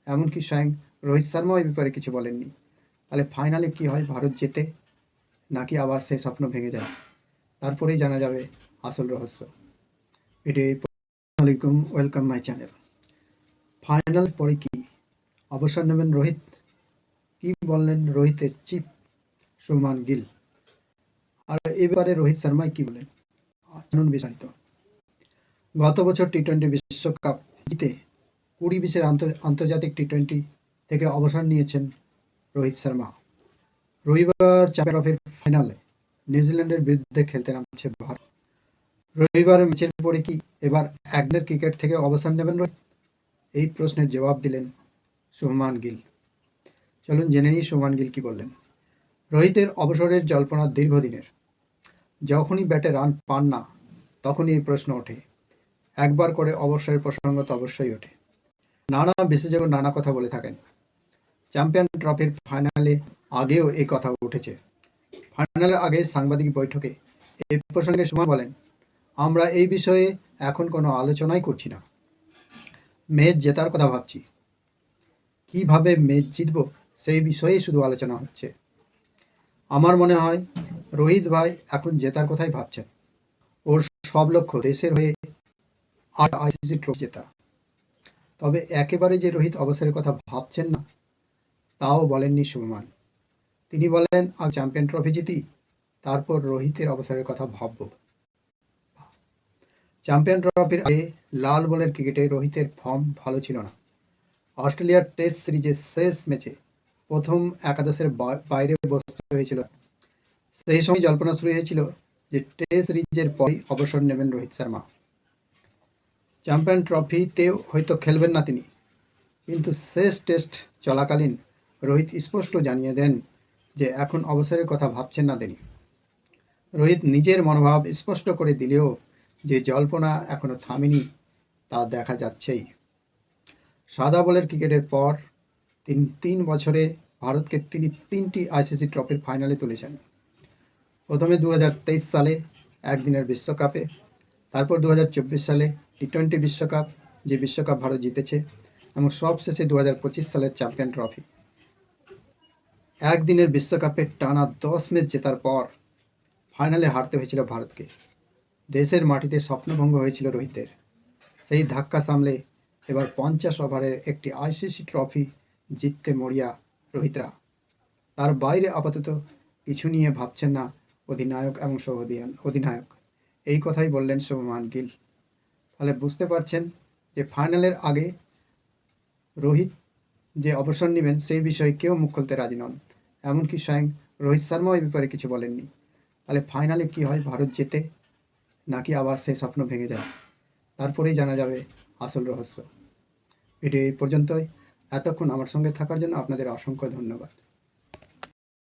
এমনকি স্বয়ং রোহিত শর্মাও এই ব্যাপারে কিছু বলেননি। তাহলে ফাইনালে কী হয়, ভারত জেতে নাকি আবার সেই স্বপ্ন ভেঙে যায়? তারপরেই জানা যাবে আসল রহস্য। ভিডিও আলাইকুম, ওয়েলকাম মাই চ্যানেল। ফাইনাল পরে কি অবসর নেবেন রোহিত? কি বললেন রোহিতের চিফ শুভমান গিল? আর এবারে রোহিত শর্মাই কি বলেন, জানুন বিস্তারিত। গত বছর টি-20 বিশ্বকাপ জিতে 20-20 আন্তর্জাতিক টি-20 থেকে অবসর নিয়েছেন রোহিত শর্মা। রবিবার চ্যাম্পিয়ন ট্রফির ফাইনালে নিউজিল্যান্ডের বিরুদ্ধে খেলতে নামছে ভারত। রবিবারের ম্যাচের পরে কি এবার একদিনের ক্রিকেট থেকে অবসর নেবেন রোহিত? এই প্রশ্নের জবাব দিলেন শুভমান গিল। চলুন জেনে নিই শুভমান গিল কি বললেন। রোহিতের অবসরের জল্পনা দীর্ঘদিনের। যখনই ব্যাটে রান পান না তখনই এই প্রশ্ন ওঠে। একবার করে অবসরের প্রসঙ্গ তো অবশ্যই ওঠে। নানা বিশেষজ্ঞ নানা কথা বলে থাকেন। চ্যাম্পিয়ন ট্রফির ফাইনালে আগেও এই কথা উঠেছে। ফাইনালের আগে সাংবাদিক বৈঠকে এই প্রসঙ্গে শুভমান বলেন, আমরা এই বিষয়ে এখন কোনো আলোচনাই করছি না। ম্যাচ জেতার কথা ভাবছি। কিভাবে ম্যাচ জিতব সেই বিষয়েই শুধু আলোচনা হচ্ছে। আমার মনে হয় রোহিত ভাই এখন জেতার কথাই ভাবছেন। ওর সব লক্ষ্য দেশের হয়ে 8 আইসিসি ট্রফি জেতা। তবে একেবারে যে রোহিত অবসরের কথা ভাবছেন না তাও বলেননি শুভমান। তিনি বলেন, আর চ্যাম্পিয়ন ট্রফি জিতি তারপর রোহিতের অবসরের কথা ভাবব। চ্যাম্পিয়ন ট্রফির আগে লাল বলের ক্রিকেটে রোহিতের ফর্ম ভালো ছিল না। অস্ট্রেলিয়ার টেস্ট সিরিজের শেষ ম্যাচে প্রথম একাদশের বাইরে বসতে হয়েছিল। সেই সময় জল্পনা শুরু হয়েছিল যে টেস্ট সিরিজের পরই অবসর নেবেন রোহিত শর্মা। চ্যাম্পিয়ন ট্রফিতেও হয়তো খেলবেন না তিনি, কিন্তু শেষ টেস্ট চলাকালীন রোহিত স্পষ্ট জানিয়ে দেন যে এখন অবসরের কথা ভাবছেন না তিনি। রোহিত নিজের মনোভাব স্পষ্ট করে দিলেও যে জল্পনা এখনও থামেনি তা দেখা যাচ্ছেই। সাদা বলের ক্রিকেটের পর 3 বছরে ভারতকে তিনি 3টি আইসিসি ট্রফির ফাইনালে তুলেছেন। প্রথমে 2023 সালে একদিনের বিশ্বকাপে, তারপর 2024 সালে টি-20 বিশ্বকাপ, যে বিশ্বকাপ ভারত জিতেছে, এবং সবশেষে 2025 সালের চ্যাম্পিয়ন ট্রফি। একদিনের বিশ্বকাপে টানা 10 ম্যাচ জেতার পর ফাইনালে হারতে হয়েছিল ভারতকে। দেশের মাটিতে স্বপ্নভঙ্গ হয়েছিল রোহিতের। সেই ধাক্কা সামলে এবার 50 ওভারের একটি আইসিসি ট্রফি জিততে মরিয়া রোহিতরা। তার বাইরে আপাতত কিছু নিয়ে ভাবছেন না অধিনায়ক এবং সহ অধিনায়ক। এই কথাই বললেন শুভমান গিল। তাহলে বুঝতে পারছেন যে ফাইনালের আগে রোহিত যে অবসর নেবেন সেই বিষয়ে কেউ মুখ খুলতে রাজি নন। এমনকি স্বয়ং রোহিত শর্মাও এই ব্যাপারে কিছু বলেননি। তাহলে ফাইনালে কী হয়, ভারত জেতে নাকি আবার সেই স্বপ্ন ভেঙে যায়? তারপরেই জানা যাবে আসল রহস্য। ভিডিও এই পর্যন্তই। এতক্ষণ আমার সঙ্গে থাকার জন্য আপনাদের অসংখ্য ধন্যবাদ।